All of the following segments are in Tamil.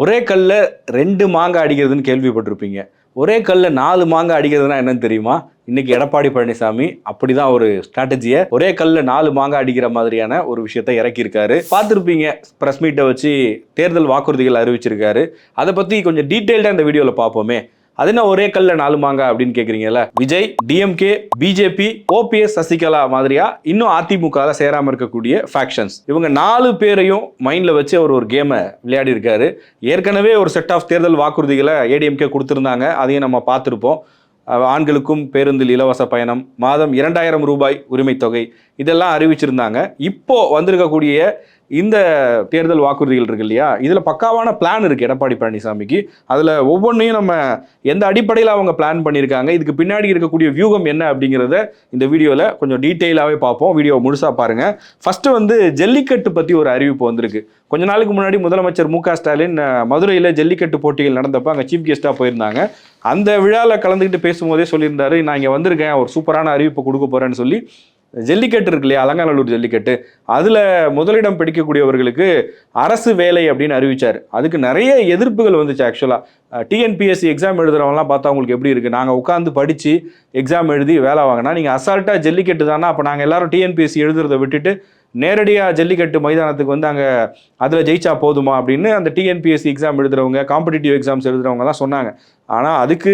ஒரே கல்ல 2 மாங்காய் அடிக்கிறதுன்னு கேள்விப்பட்டிருப்பீங்க. ஒரே கல்ல 4 மாங்காய் அடிக்கிறதுனா என்னன்னு தெரியுமா? இன்னைக்கு எடப்பாடி பழனிசாமி அப்படிதான் ஒரு ஸ்ட்ராட்டஜிய ஒரே கல்ல 4 மாங்காய் அடிக்கிற மாதிரியான ஒரு விஷயத்தை இறக்கியிருக்காரு. பார்த்திருப்பீங்க, பிரஸ் மீட்டை வச்சு தேர்தல் வாக்குறுதிகள் அறிவிச்சிருக்காரு. அதை பத்தி கொஞ்சம் டீட்டெயில்டா இந்த வீடியோல பார்ப்போமே. அது என்ன ஒரே கல்ல 4 மாங்காய் அப்படின்னு கேக்குறீங்கல்ல. Vijay, DMK, BJP, OPS, Sasikala மாதிரியா இன்னும் அதிமுக சேராம இருக்கக்கூடிய ஃபேக்ஷன்ஸ், இவங்க 4 பேரையும் மைண்ட்ல வச்சு அவர் ஒரு கேமை விளையாடி இருக்காரு. ஏற்கனவே ஒரு செட் ஆஃப் தேர்தல் வாக்குறுதிகளை ஏடிஎம்கே கொடுத்திருந்தாங்க, அதையும் நம்ம பார்த்திருப்போம். ஆண்களுக்கும் பேருந்தில் இலவச பயணம், மாதம் 2000 ரூபாய் உரிமை தொகை, இதெல்லாம் அறிவிச்சிருந்தாங்க. இப்போ வந்திருக்கக்கூடிய இந்த தேர்தல் வாக்குறுதிகள் இருக்கு இல்லையா, இதுல பக்காவான பிளான் இருக்கு எடப்பாடி பழனிசாமிக்கு. அதுல ஒவ்வொன்றையும் நம்ம எந்த அடிப்படையில் அவங்க பிளான் பண்ணியிருக்காங்க, இதுக்கு பின்னாடி இருக்கக்கூடிய வியூகம் என்ன அப்படிங்கிறத இந்த வீடியோல கொஞ்சம் டீட்டெயிலாகவே பார்ப்போம். வீடியோ முழுசா பாருங்க. ஃபர்ஸ்ட் ஜல்லிக்கட்டு பத்தி ஒரு அறிவிப்பு வந்திருக்கு. கொஞ்ச நாளுக்கு முன்னாடி முதலமைச்சர் மு.க. ஸ்டாலின் மதுரையில் ஜல்லிக்கட்டு போட்டிகள் நடந்தப்ப அங்கே சீஃப் கெஸ்ட்டாக போயிருந்தாங்க. அந்த விழாவில் கலந்துக்கிட்டு பேசும்போதே சொல்லியிருந்தாரு, நான் இங்கே வந்திருக்கேன், ஒரு சூப்பரான அறிவிப்பு கொடுக்க போறேன்னு சொல்லி. ஜல்லிக்கட்டு இருக்கு இல்லையா, அலங்காநல்லூர் ஜல்லிக்கட்டு, அதில் முதலிடம் பிடிக்கக்கூடியவர்களுக்கு அரசு வேலை அப்படின்னு அறிவிச்சார். அதுக்கு நிறைய எதிர்ப்புகள் வந்துச்சு. ஆக்சுவலாக டிஎன்பிஎஸ்சி எக்ஸாம் எழுதுறவங்கலாம் பார்த்தா உங்களுக்கு எப்படி இருக்குது, நாங்கள் உட்காந்து படித்து எக்ஸாம் எழுதி வேலை வாங்கினா நீங்கள் அசால்ட்டாக ஜல்லிக்கட்டு தானா, அப்போ நாங்கள் எல்லாரும் டிஎன்பிஎஸ்சி எழுதுறதை விட்டுட்டு நேரடியாக ஜல்லிக்கட்டு மைதானத்துக்கு அங்கே அதில் ஜெயிச்சா போதுமா அப்படின்னு அந்த டிஎன்பிஎஸ்சி எக்ஸாம் எழுதுறவங்க, காம்படிட்டிவ் எக்ஸாம்ஸ் எழுதுறவங்கலாம் சொன்னாங்க. ஆனால் அதுக்கு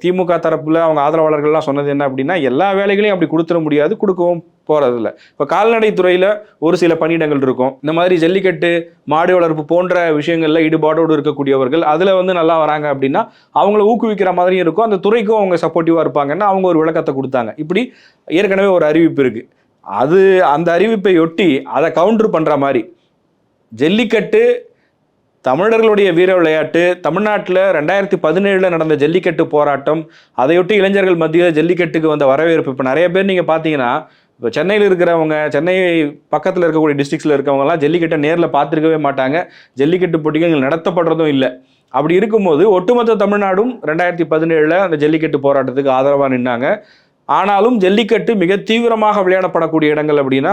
திமுக தரப்பில் அவங்க ஆதரவாளர்கள்லாம் சொன்னது என்ன அப்படின்னா, எல்லா வேலைகளையும் அப்படி கொடுத்துட முடியாது, கொடுக்கவும் போகிறதில்ல. இப்போ கால்நடைத்துறையில் ஒரு சில பணியிடங்கள் இருக்கும். இந்த மாதிரி ஜல்லிக்கட்டு, மாடு வளர்ப்பு போன்ற விஷயங்களில் ஈடுபாடோடு இருக்கக்கூடியவர்கள் அதில் நல்லா வராங்க அப்படின்னா அவங்கள ஊக்குவிக்கிற மாதிரியும் இருக்கும், அந்த துறைக்கும் அவங்க சப்போர்ட்டிவாக இருப்பாங்கன்னா அவங்க ஒரு விளக்கத்தை கொடுத்தாங்க. இப்படி ஏற்கனவே ஒரு அறிவிப்பு இருக்குது. அந்த அறிவிப்பை ஒட்டி அதை கவுண்டர் பண்ணுற மாதிரி ஜல்லிக்கட்டு தமிழர்களுடைய வீர விளையாட்டு, தமிழ்நாட்டில் 2017 நடந்த ஜல்லிக்கட்டு போராட்டம், அதையொட்டி இளைஞர்கள் மத்தியில் ஜல்லிக்கட்டுக்கு வந்த வரவேற்பு. இப்போ நிறைய பேர் நீங்கள் பார்த்தீங்கன்னா, இப்போ சென்னையில் இருக்கிறவங்க, சென்னை பக்கத்தில் இருக்கக்கூடிய டிஸ்ட்ரிக்ஸில் இருக்கவங்கலாம் ஜல்லிக்கட்டை நேரில் பார்த்துருக்கவே மாட்டாங்க. ஜல்லிக்கட்டு போட்டிகள் நடத்தப்படுறதும் இல்லை. அப்படி இருக்கும்போது ஒட்டுமொத்த தமிழ்நாடும் 2017 அந்த ஜல்லிக்கட்டு போராட்டத்துக்கு ஆதரவாக நின்னாங்க. ஆனாலும் ஜல்லிக்கட்டு மிக தீவிரமாக விளையாடப்படக்கூடிய இடங்கள் அப்படின்னா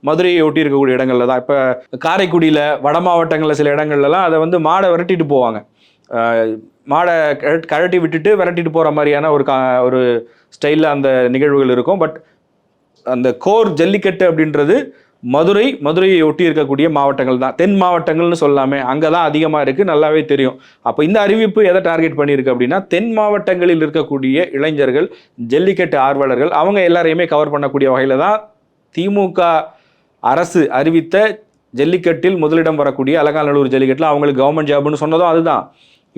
மதுரையை ஒட்டி இருக்கக்கூடிய இடங்கள்ல தான். இப்போ காரைக்குடியில், வட மாவட்டங்களில் சில இடங்கள்லாம் அதை மாடை விரட்டிட்டு போவாங்க. மாடை கழட்டி விட்டுட்டு விரட்டிட்டு போகிற மாதிரியான ஒரு ஸ்டைலில் அந்த நிகழ்வுகள் இருக்கும். பட் அந்த கோர் ஜல்லிக்கட்டு அப்படின்றது மதுரையை ஒட்டி இருக்கக்கூடிய மாவட்டங்கள் தான். தென் மாவட்டங்கள்னு சொல்லாமே, அங்கே தான் அதிகமாக இருக்குது, நல்லாவே தெரியும். அப்போ இந்த அறிவிப்பு எதை டார்கெட் பண்ணியிருக்கு அப்படின்னா, தென் மாவட்டங்களில் இருக்கக்கூடிய இளைஞர்கள், ஜல்லிக்கட்டு ஆர்வலர்கள், அவங்க எல்லாரையுமே கவர் பண்ணக்கூடிய வகையில் தான் திமுக அரசு அறிவித்த ஜல்லிக்கட்டில் முதலிடம் வரக்கூடிய அலங்காநல்லூர் ஜல்லிக்கட்டில் அவங்களுக்கு கவர்மெண்ட் ஜாப்னு சொன்னதும் அதுதான்.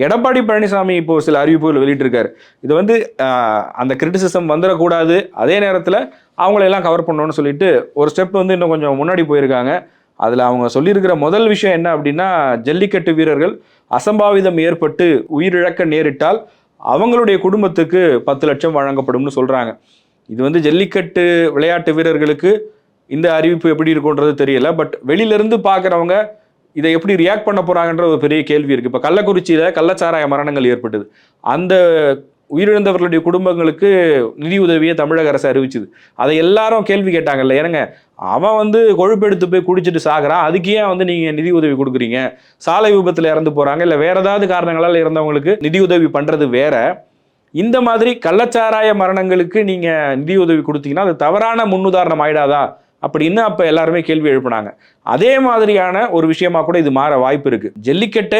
எடப்பாடி பழனிசாமி இப்போ சில அறிவிப்புகள் வெளியிட்டிருக்காரு. இது அந்த கிரிட்டிசிசம் வந்துடக்கூடாது, அதே நேரத்தில் அவங்களெல்லாம் கவர் பண்ணணும்னு சொல்லிட்டு ஒரு ஸ்டெப் இன்னும் கொஞ்சம் முன்னாடி போயிருக்காங்க. அதில் அவங்க சொல்லியிருக்கிற முதல் விஷயம் என்ன அப்படின்னா, ஜல்லிக்கட்டு வீரர்கள் அசம்பாவிதம் ஏற்பட்டு உயிரிழக்க நேரிட்டால் அவங்களுடைய குடும்பத்துக்கு 10 லட்சம் வழங்கப்படும்னு சொல்கிறாங்க. இது ஜல்லிக்கட்டு விளையாட்டு வீரர்களுக்கு இந்த அறிவிப்பு எப்படி இருக்குன்றது தெரியல. பட் வெளியிலேருந்து பார்க்குறவங்க இதை எப்படி ரியாக்ட் பண்ண போகிறாங்கன்ற ஒரு பெரிய கேள்வி இருக்குது. இப்போ கள்ளக்குறிச்சியில் கள்ளச்சாராய மரணங்கள் ஏற்பட்டது. அந்த உயிரிழந்தவர்களுடைய குடும்பங்களுக்கு நிதி உதவியை தமிழக அரசு அறிவிச்சுது. அதை எல்லாரும் கேள்வி கேட்டாங்கல்ல, ஏனுங்க அவன் கொழுப்பெடுத்து போய் குடிச்சிட்டு சாகிறான், அதுக்கு ஏன் நீங்கள் நிதி உதவி கொடுக்குறீங்க? சாலை விபத்தில் இறந்து போகிறாங்க, இல்லை வேற ஏதாவது காரணங்களால் இறந்தவங்களுக்கு நிதி உதவி பண்ணுறது வேற, இந்த மாதிரி கள்ளச்சாராய மரணங்களுக்கு நீங்கள் நிதி உதவி கொடுத்தீங்கன்னா அது தவறான முன்னுதாரணம் ஆயிடாதா அப்படின்னு அப்போ எல்லாருமே கேள்வி எழுப்பினாங்க. அதே மாதிரியான ஒரு விஷயமா கூட இது மாற வாய்ப்பு இருக்கு. ஜல்லிக்கட்டு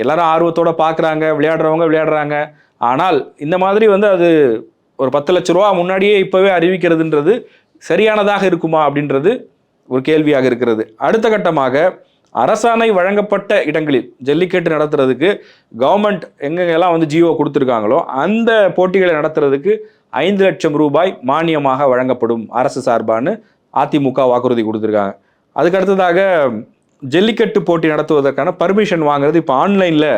எல்லாரும் ஆர்வத்தோட பார்க்குறாங்க, விளையாடுறவங்க விளையாடுறாங்க. ஆனால் இந்த மாதிரி அது ஒரு 10 லட்ச ரூபா முன்னாடியே இப்போவே அறிவிக்கிறதுன்றது சரியானதாக இருக்குமா அப்படின்றது ஒரு கேள்வியாக இருக்கிறது. அடுத்த கட்டமாக அரசாணை வழங்கப்பட்ட இடங்களில் ஜல்லிக்கட்டு நடத்துறதுக்கு கவர்மெண்ட் எங்கெங்கெல்லாம் ஜியோ கொடுத்துருக்காங்களோ அந்த போட்டிகளை நடத்துறதுக்கு 5 லட்சம் ரூபாய் மானியமாக வழங்கப்படும் அரசு சார்பான்னு அதிமுக வாக்குறுதி கொடுத்துருக்காங்க. அதுக்கு அடுத்ததாக ஜல்லிக்கட்டு போட்டி நடத்துவதற்கான பர்மிஷன் வாங்குறது இப்போ ஆன்லைனில்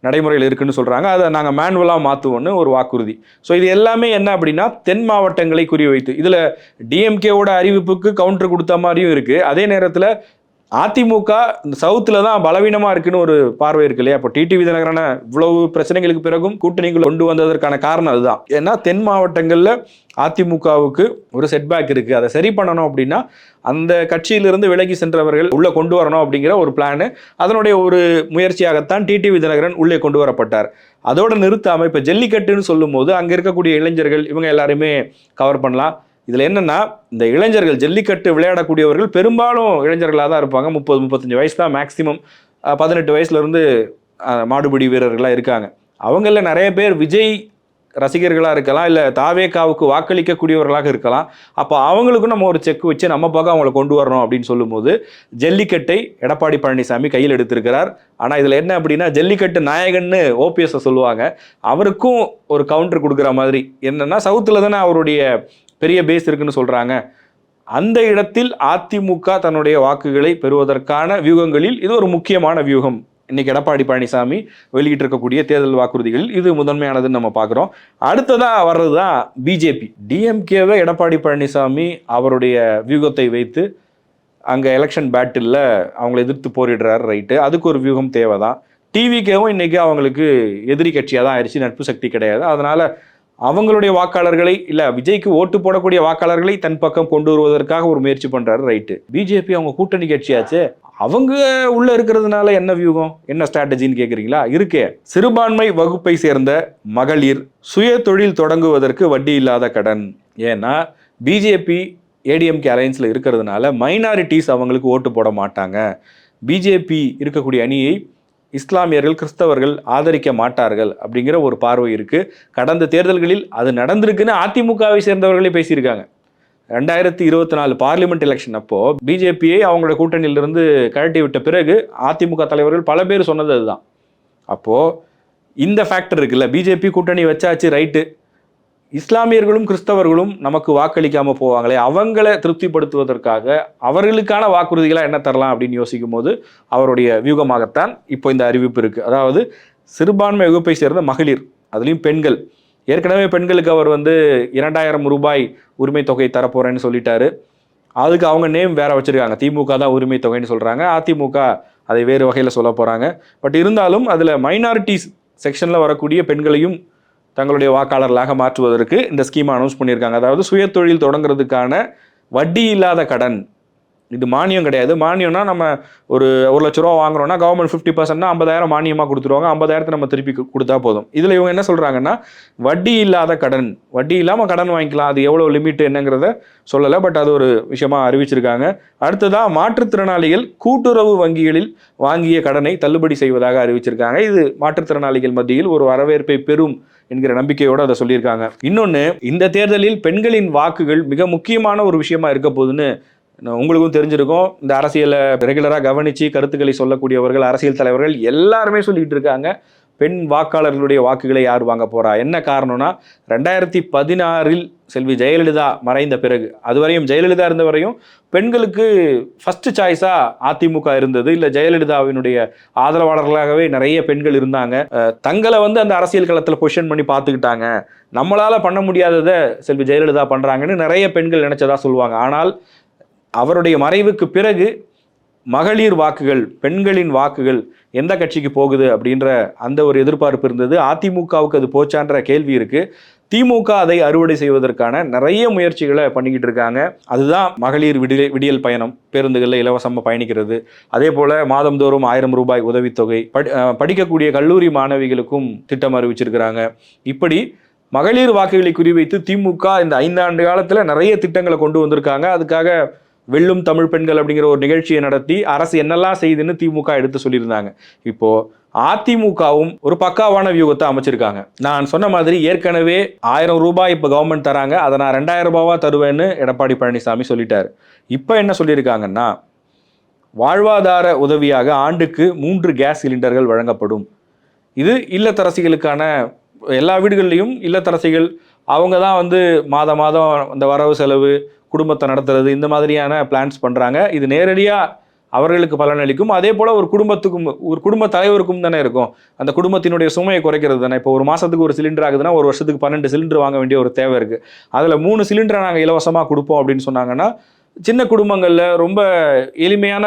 நடைமுறையில் இருக்குன்னு சொல்கிறாங்க. அதை நாங்கள் மேனுவலாக மாற்றுவோன்னு ஒரு வாக்குறுதி. ஸோ இது எல்லாமே என்ன அப்படின்னா தென் மாவட்டங்களை குறிவைத்து, இதில் டிஎம்கேவோட அறிவிப்புக்கு கவுண்டர் கொடுத்த மாதிரியும் இருக்குது. அதே நேரத்தில் அதிமுக இந்த சவுத்துல தான் பலவீனமா இருக்குன்னு ஒரு பார்வை இருக்கு இல்லையா? அப்போ டிடிவி தினகரனை இவ்வளவு பிரச்சனைகளுக்கு பிறகும் கூட்டணிக்குள்ள கொண்டு வந்ததற்கான காரணம் அதுதான். ஏன்னா தென் மாவட்டங்கள்ல அதிமுகவுக்கு ஒரு செட்பேக் இருக்கு, அதை சரி பண்ணணும் அப்படின்னா அந்த கட்சியிலிருந்து விலகி சென்றவர்கள் உள்ள கொண்டு வரணும் அப்படிங்கிற ஒரு பிளான். அதனுடைய ஒரு முயற்சியாகத்தான் டிடிவி தினகரன் உள்ளே கொண்டு வரப்பட்டார். அதோட நிறுத்தாம இப்ப ஜல்லிக்கட்டுன்னு சொல்லும் போது அங்க இருக்கக்கூடிய இளைஞர்கள் இவங்க எல்லாருமே கவர் பண்ணலாம். இதுல என்னன்னா, இந்த இளைஞர்கள் ஜல்லிக்கட்டு விளையாடக்கூடியவர்கள் பெரும்பாலும் இளைஞர்களாக தான் இருப்பாங்க. 30-35 வயசு தான் மேக்சிமம். 18 வயசுல இருந்து மாடுபிடி வீரர்களாக இருக்காங்க. அவங்கள நிறைய பேர் விஜய் ரசிகர்களாக இருக்கலாம், இல்லை தாவேகாவுக்கு வாக்களிக்கக்கூடியவர்களாக இருக்கலாம். அப்போ அவங்களுக்கும் நம்ம ஒரு செக் வச்சு நம்ம பக்கம் அவங்கள கொண்டு வரணும் அப்படின்னு சொல்லும்போது ஜல்லிக்கட்டை எடப்பாடி பழனிசாமி கையில் எடுத்திருக்கிறார். ஆனால் இதில் என்ன அப்படின்னா, ஜல்லிக்கட்டு நாயகன்னு ஓபிஎஸ் சொல்லுவாங்க, அவருக்கும் ஒரு கவுண்டர் கொடுக்குற மாதிரி. என்னன்னா, சவுத்தில் தானே அவருடைய பெரிய பேஸ் இருக்குன்னு சொல்றாங்க. அந்த இடத்தில் அதிமுக தன்னுடைய வாக்குகளை பெறுவதற்கான வியூகங்களில் இது ஒரு முக்கியமான வியூகம். இன்னைக்கு எடப்பாடி பழனிசாமி வெளியிட்டு இருக்கக்கூடிய தேர்தல் வாக்குறுதிகளில் இது முதன்மையானதுன்னு நம்ம பார்க்குறோம். அடுத்ததா வர்றதுதான் பிஜேபி. டிஎம்கேவை எடப்பாடி பழனிசாமி அவருடைய வியூகத்தை வைத்து அங்கே எலெக்ஷன் பேட்டில் அவங்களை எதிர்த்து போரிடுறாரு, ரைட்டு. அதுக்கு ஒரு வியூகம் தேவை தான். டிவிகேவும் இன்னைக்கு அவங்களுக்கு எதிரி கட்சியாக தான் ஆயிடுச்சு, நட்பு சக்தி கிடையாது. அதனால அவங்களுடைய வாக்காளர்களை, இல்லை விஜய்க்கு ஓட்டு போடக்கூடிய வாக்காளர்களை தன் பக்கம் கொண்டு வருவதற்காக ஒரு முயற்சி பண்றாரு, ரைட்டு. பிஜேபி அவங்க கூட்டணி கட்சியாச்சு, அவங்க உள்ள இருக்கிறதுனால என்ன வியூகம், என்ன ஸ்ட்ராட்டஜின்னு கேட்குறீங்களா? இருக்கே. சிறுபான்மை வகுப்பை சேர்ந்த மகளிர் சுய தொழில் தொடங்குவதற்கு வட்டி இல்லாத கடன். ஏன்னா பிஜேபி ஏடிஎம்கே அலையன்ஸில் இருக்கிறதுனால மைனாரிட்டிஸ் அவங்களுக்கு ஓட்டு போட மாட்டாங்க. பிஜேபி இருக்கக்கூடிய அணியை இஸ்லாமியர்கள், கிறிஸ்தவர்கள் ஆதரிக்க மாட்டார்கள் அப்படிங்கிற ஒரு பார்வை இருக்கு. கடந்த தேர்தல்களில் அது நடந்திருக்குன்னு அதிமுகவை சேர்ந்தவர்களே பேசியிருக்காங்க. 2024 பார்லிமெண்ட் எலெக்ஷன் அப்போ பிஜேபியை அவங்களோட கூட்டணியிலிருந்து கழட்டி விட்ட பிறகு அதிமுக தலைவர்கள் பல பேர் சொன்னது அதுதான். அப்போ இந்த ஃபேக்டர் இருக்குல்ல, பிஜேபி கூட்டணி வச்சாச்சு, ரைட்டு. இஸ்லாமியர்களும் கிறிஸ்தவர்களும் நமக்கு வாக்களிக்காம போவாங்களே, அவங்களை திருப்திப்படுத்துவதற்காக அவர்களுக்கான வாக்குறுதிகளாக என்ன தரலாம் அப்படின்னு யோசிக்கும் போது அவருடைய வியூகமாகத்தான் இப்போ இந்த அறிவிப்பு இருக்கு. அதாவது சிறுபான்மை வகுப்பை சேர்ந்த மகளிர், அதுலேயும் பெண்கள். ஏற்கனவே பெண்களுக்கு அவர் 2000 ரூபாய் உரிமை தொகை தரப்போறேன்னு சொல்லிட்டாரு. அதுக்கு அவங்க நேம் வேற வச்சிருக்காங்க, திமுக தான் உரிமை தொகைன்னு சொல்றாங்க, அதிமுக அதை வேறு வகையில் சொல்ல போறாங்க. பட் இருந்தாலும் அதில் மைனாரிட்டிஸ் செக்ஷன்ல வரக்கூடிய பெண்களையும் தங்களுடைய வாக்காளர்களாக மாற்றுவதற்கு இந்த ஸ்கீமை அனௌன்ஸ் பண்ணியிருக்காங்க. அதாவது சுய தொழில் தொடங்குறதுக்கான வட்டி இல்லாத கடன். இது மானியம் கிடையாது. மானியம்னா நம்ம ஒரு 1 லட்ச ரூபா வாங்குறோம்னா கவர்மெண்ட் 50%னா 50,000 மானியமாக கொடுத்துருவாங்க, 50,000 நம்ம திருப்பி கொடுத்தா போதும். இதில் இவங்க என்ன சொல்கிறாங்கன்னா, வட்டி இல்லாத கடன், வட்டி இல்லாமல் கடன் வாங்கிக்கலாம். அது எவ்வளோ லிமிட் என்னங்கிறத சொல்லலை, பட் அது ஒரு விஷயமா அறிவிச்சிருக்காங்க. அடுத்ததாக மாற்றுத்திறனாளிகள் கூட்டுறவு வங்கிகளில் வாங்கிய கடனை தள்ளுபடி செய்வதாக அறிவிச்சிருக்காங்க. இது மாற்றுத்திறனாளிகள் மத்தியில் ஒரு வரவேற்பை பெறும் என்கிற நம்பிக்கையோடு அதை சொல்லியிருக்காங்க. இன்னொன்று, இந்த தேர்தலில் பெண்களின் வாக்குகள் மிக முக்கியமான ஒரு விஷயமா இருக்க போகுதுன்னு உங்களுக்கும் தெரிஞ்சிருக்கும். இந்த அரசியலை ரெகுலராக கவனித்து கருத்துக்களை சொல்லக்கூடியவர்கள், அரசியல் தலைவர்கள் எல்லாருமே சொல்லிட்டு இருக்காங்க, பெண் வாக்காளர்களுடைய வாக்குகளை யார் வாங்க போறா. என்ன காரணம்னா, 2016 செல்வி ஜெயலலிதா மறைந்த பிறகு, அதுவரையும் ஜெயலலிதா இருந்த வரையும் பெண்களுக்கு ஃபர்ஸ்ட் சாய்ஸா அதிமுக இருந்தது. இல்லை ஜெயலலிதாவினுடைய ஆதரவாளர்களாகவே நிறைய பெண்கள் இருந்தாங்க. தங்களை அந்த அரசியல் களத்தில் பொசிஷன் பண்ணி பார்த்துக்கிட்டாங்க. நம்மளால பண்ண முடியாததை செல்வி ஜெயலலிதா பண்றாங்கன்னு நிறைய பெண்கள் நினைச்சதா சொல்லுவாங்க. ஆனால் அவருடைய மறைவுக்கு பிறகு மகளிர் வாக்குகள், பெண்களின் வாக்குகள் எந்த கட்சிக்கு போகுது அப்படின்ற அந்த ஒரு எதிர்பார்ப்பு இருந்தது. அதிமுகவுக்கு அது போச்சான்ற கேள்வி இருக்கு. திமுக அதை அறுவடை செய்வதற்கான நிறைய முயற்சிகளை பண்ணிக்கிட்டு இருக்காங்க. அதுதான் மகளிர் விடியல் பயணம், பேருந்துகளில் இலவசமாக பயணிக்கிறது. அதே போல மாதந்தோறும் 1000 ரூபாய் உதவித்தொகை, படிக்கக்கூடிய கல்லூரி மாணவிகளுக்கும் திட்டம் அறிவிச்சிருக்கிறாங்க. இப்படி மகளிர் வாக்குகளை குறிவைத்து திமுக இந்த 5 ஆண்டு காலத்தில் நிறைய திட்டங்களை கொண்டு வந்திருக்காங்க. அதுக்காக வெல்லும் தமிழ் பெண்கள் அப்படிங்கிற ஒரு நிகழ்ச்சியை நடத்தி அரசு என்னெல்லாம் செய்யுதுன்னு திமுக எடுத்து சொல்லியிருந்தாங்க. இப்போ அதிமுகவும் ஒரு பக்காவான வியூகத்தை அமைச்சிருக்காங்க. நான் சொன்ன மாதிரி ஏற்கனவே 1000 ரூபாய் இப்போ கவர்மெண்ட் தராங்க, அதை நான் 2000 ரூபாவா தருவேன்னு எடப்பாடி பழனிசாமி சொல்லிட்டாரு. இப்போ என்ன சொல்லியிருக்காங்கன்னா, வாழ்வாதார உதவியாக ஆண்டுக்கு 3 கேஸ் சிலிண்டர்கள் வழங்கப்படும். இது இல்லத்தரசிகளுக்கான, எல்லா வீடுகள்லையும் இல்லத்தரசிகள் அவங்க தான் மாதம் மாதம் இந்த வரவு செலவு, குடும்பத்தை நடத்துறது, இந்த மாதிரியான பிளான்ஸ் பண்ணுறாங்க. இது நேரடியாக அவர்களுக்கு பலனளிக்கும். அதே போல் ஒரு குடும்பத்துக்கும், ஒரு குடும்ப தலைவருக்கும் தானே இருக்கும். அந்த குடும்பத்தினுடைய சுமையை குறைக்கிறது தானே. இப்போ ஒரு மாதத்துக்கு ஒரு சிலிண்டர் ஆகுதுன்னா ஒரு வருஷத்துக்கு 12 சிலிண்டர் வாங்க வேண்டிய ஒரு தேவை இருக்குது. அதில் 3 சிலிண்டரை நாங்கள் இலவசமாக கொடுப்போம் அப்படின்னு சொன்னாங்கன்னா சின்ன குடும்பங்களில் ரொம்ப எளிமையான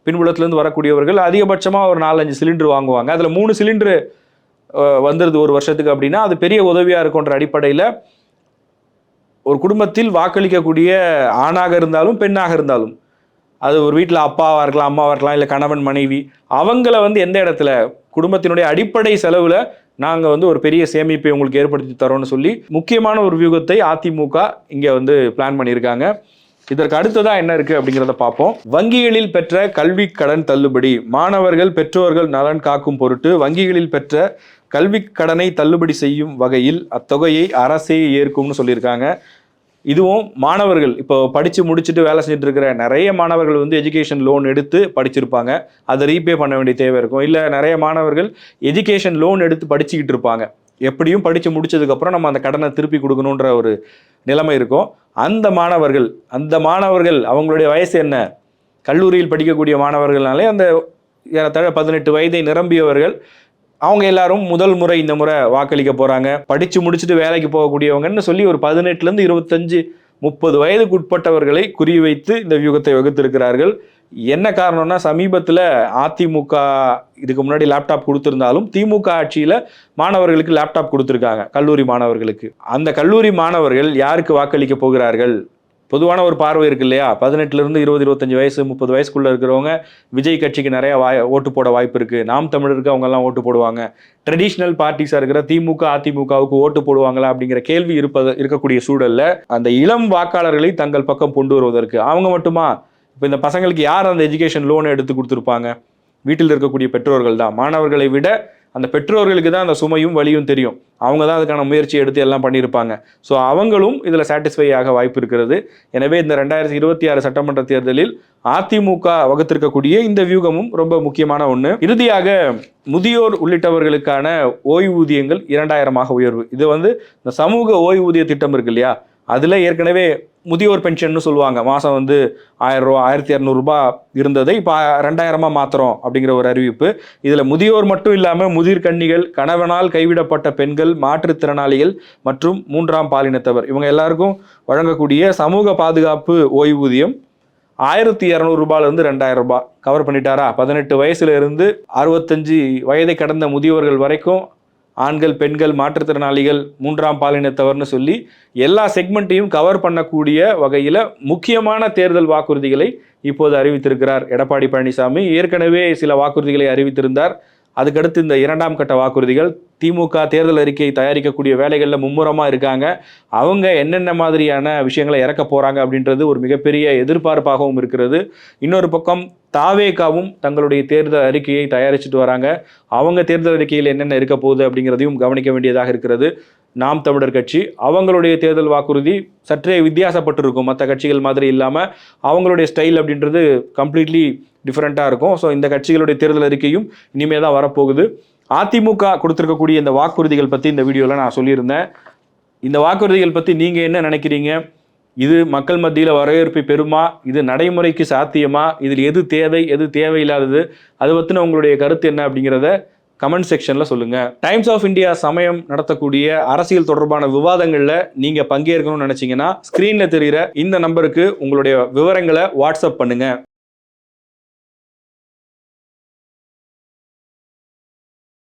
பின்புலத்திலேருந்து வரக்கூடியவர்கள் அதிகபட்சமாக ஒரு 4-5 சிலிண்டர் வாங்குவாங்க. அதில் 3 சிலிண்டரு வந்துடுது ஒரு வருஷத்துக்கு அப்படின்னா அது பெரிய உதவியாக இருக்குன்ற அடிப்படையில் ஒரு குடும்பத்தில் வாக்களிக்கக்கூடிய ஆணாக இருந்தாலும் பெண்ணாக இருந்தாலும், அது ஒரு வீட்டில் அப்பாவாக இருக்கலாம், அம்மாவாக இருக்கலாம், இல்லை கணவன் மனைவி, அவங்கள எந்த இடத்துல குடும்பத்தினுடைய அடிப்படை செலவில் நாங்கள் ஒரு பெரிய சேமிப்பை உங்களுக்கு ஏற்படுத்தி தரோம்னு சொல்லி முக்கியமான ஒரு வியூகத்தை அதிமுக இங்கே பிளான் பண்ணியிருக்காங்க. இதற்கு அடுத்ததாக என்ன இருக்குது அப்படிங்கிறத பார்ப்போம். வங்கிகளில் பெற்ற கல்வி கடன் தள்ளுபடி. மாணவர்கள் பெற்றோர்கள் நலன் காக்கும் பொருட்டு வங்கிகளில் பெற்ற கல்வி கடனை தள்ளுபடி செய்யும் வகையில் அத்தொகையை அரசே ஏற்கும்னு சொல்லியிருக்காங்க. இதுவும் மாணவர்கள் இப்போ படித்து முடிச்சுட்டு வேலை செஞ்சுட்டு இருக்கிற நிறைய மாணவர்கள் எஜுகேஷன் லோன் எடுத்து படிச்சிருப்பாங்க, அதை ரீபே பண்ண வேண்டிய தேவை இருக்கும். இல்லை நிறைய மாணவர்கள் எஜுகேஷன் லோன் எடுத்து படிச்சுக்கிட்டு இருப்பாங்க, எப்படியும் படித்து முடிச்சதுக்கப்புறம் நம்ம அந்த கடனை திருப்பி கொடுக்கணுன்ற ஒரு நிலைமை இருக்கும். அந்த மாணவர்கள் அவங்களுடைய வயசு என்ன, கல்லூரியில் படிக்கக்கூடிய மாணவர்கள்னாலே அந்த ஏறத்தாழ 18 வயதை நிரம்பியவர்கள் அவங்க எல்லாரும் முதல் முறை இந்த முறை வாக்களிக்க போகிறாங்க. படித்து முடிச்சுட்டு வேலைக்கு போகக்கூடியவங்கன்னு சொல்லி ஒரு 18லேருந்து 25-30 வயதுக்கு உட்பட்டவர்களை குறிவைத்து இந்த வியூகத்தை வகுத்திருக்கிறார்கள். என்ன காரணம்னா, சமீபத்தில் அதிமுக இதுக்கு முன்னாடி லேப்டாப் கொடுத்துருந்தாலும் திமுக ஆட்சியில் மாணவர்களுக்கு லேப்டாப் கொடுத்துருக்காங்க, கல்லூரி மாணவர்களுக்கு. அந்த கல்லூரி மாணவர்கள் யாருக்கு வாக்களிக்க போகிறார்கள்? பொதுவான ஒரு பார்வை இருக்கு இல்லையா, 18லேருந்து 20-25 வயசு 30 வயசுக்குள்ளே இருக்கிறவங்க விஜய் கட்சிக்கு நிறைய ஓட்டு போட வாய்ப்பு இருக்குது, நாம் தமிழருக்கு அவங்கெல்லாம் ஓட்டு போடுவாங்க, ட்ரெடிஷ்னல் பார்ட்டிஸாக இருக்கிற திமுக அதிமுகவுக்கு ஓட்டு போடுவாங்களா அப்படிங்கிற கேள்வி இருக்கக்கூடிய சூழலில் அந்த இளம் வாக்காளர்களை தங்கள் பக்கம் கொண்டு வருவதற்கு அவங்க மட்டுமா, இப்போ இந்த பசங்களுக்கு யார் அந்த எஜுகேஷன் லோனை எடுத்து கொடுத்துருப்பாங்க? வீட்டில் இருக்கக்கூடிய பெற்றோர்கள் தான். மாணவர்களை விட அந்த பெற்றோர்களுக்கு தான் அந்த சுமையும் வலியும் தெரியும், அவங்க தான் அதுக்கான முயற்சி எடுத்து எல்லாம் பண்ணியிருப்பாங்க. ஸோ அவங்களும் இதில் சாட்டிஸ்ஃபை ஆக வாய்ப்பு இருக்கிறது. எனவே இந்த 2026 சட்டமன்ற தேர்தலில் அதிமுக வகுத்திருக்கக்கூடிய இந்த வியூகமும் ரொம்ப முக்கியமான ஒன்று. இறுதியாக முதியோர் உள்ளிட்டவர்களுக்கான ஓய்வூதியங்கள் 2000 உயர்வு. இது இந்த சமூக ஓய்வூதிய திட்டம் இருக்கு இல்லையா, அதில் ஏற்கனவே முதியோர் பென்ஷன் சொல்லுவாங்க, மாதம் 1000 ரூபா 1200 ரூபாய் இருந்ததை இப்போ 2000 மாத்திரம் அப்படிங்கிற ஒரு அறிவிப்பு. இதில் முதியோர் மட்டும் இல்லாமல் முதிர்கன்னிகள், கணவனால் கைவிடப்பட்ட பெண்கள், மாற்றுத்திறனாளிகள் மற்றும் 3ஆம் பாலினத்தவர் இவங்க எல்லாருக்கும் வழங்கக்கூடிய சமூக பாதுகாப்பு ஓய்வூதியம் 1200 ரூபாயிலிருந்து 2000 ரூபாய் கவர் பண்ணிட்டாரா? 18 வயசுல இருந்து 65 வயதை கடந்த முதியோர்கள் வரைக்கும், ஆண்கள், பெண்கள், மாற்றுத்திறனாளிகள், 3ஆம் பாலினத்தவர்னு சொல்லி எல்லா செக்மெண்ட்டையும் கவர் பண்ணக்கூடிய வகையில் முக்கியமான தேர்தல் வாக்குறுதிகளை இப்போது அறிவித்திருக்கிறார் எடப்பாடி பழனிசாமி. ஏற்கனவே சில வாக்குறுதிகளை அறிவித்திருந்தார். அதுக்கடுத்து இந்த 2ஆம் கட்ட வாக்குறுதிகள். திமுக தேர்தல் அறிக்கையை தயாரிக்கக்கூடிய வேலைகளில் மும்முரமாக இருக்காங்க. அவங்க என்னென்ன மாதிரியான விஷயங்களை இறக்க போகிறாங்க அப்படின்றது ஒரு மிகப்பெரிய எதிர்பார்ப்பாகவும் இருக்கிறது. இன்னொரு பக்கம் தாவேகாவும் தங்களுடைய தேர்தல் அறிக்கையை தயாரிச்சுட்டு வராங்க. அவங்க தேர்தல் அறிக்கையில் என்னென்ன இருக்க போகுது அப்படிங்கிறதையும் கவனிக்க வேண்டியதாக இருக்கிறது. நாம் தமிழர் கட்சி அவங்களுடைய தேர்தல் வாக்குறுதி சற்றே வித்தியாசப்பட்டிருக்கும், மற்ற கட்சிகள் மாதிரி இல்லாமல் அவங்களுடைய ஸ்டைல் அப்படின்றது கம்ப்ளீட்லி டிஃப்ரெண்ட்டாக இருக்கும். ஸோ இந்த கட்சிகளுடைய தேர்தல் அறிக்கையும் இனிமேல் தான் வரப்போகுது. அதிமுக கொடுத்துருக்கக்கூடிய இந்த வாக்குறுதிகள் பற்றி இந்த வீடியோவில் நான் சொல்லியிருந்தேன். இந்த வாக்குறுதிகள் பற்றி நீங்கள் என்ன நினைக்கிறீங்க? இது மக்கள் மத்தியில் வரவேற்பை பெறுமா? இது நடைமுறைக்கு சாத்தியமா? இதில் எது தேவை, எது தேவையில்லாதது? அது பற்றின உங்களுடைய கருத்து என்ன அப்படிங்கிறத கமெண்ட் செக்ஷனில் சொல்லுங்கள். டைம்ஸ் ஆஃப் இந்தியா சமயம் நடத்தக்கூடிய அரசியல் தொடர்பான விவாதங்களில் நீங்கள் பங்கேற்கணும்னு நினச்சிங்கன்னா ஸ்க்ரீனில் தெரிகிற இந்த நம்பருக்கு உங்களுடைய விவரங்களை வாட்ஸ்அப் பண்ணுங்கள்.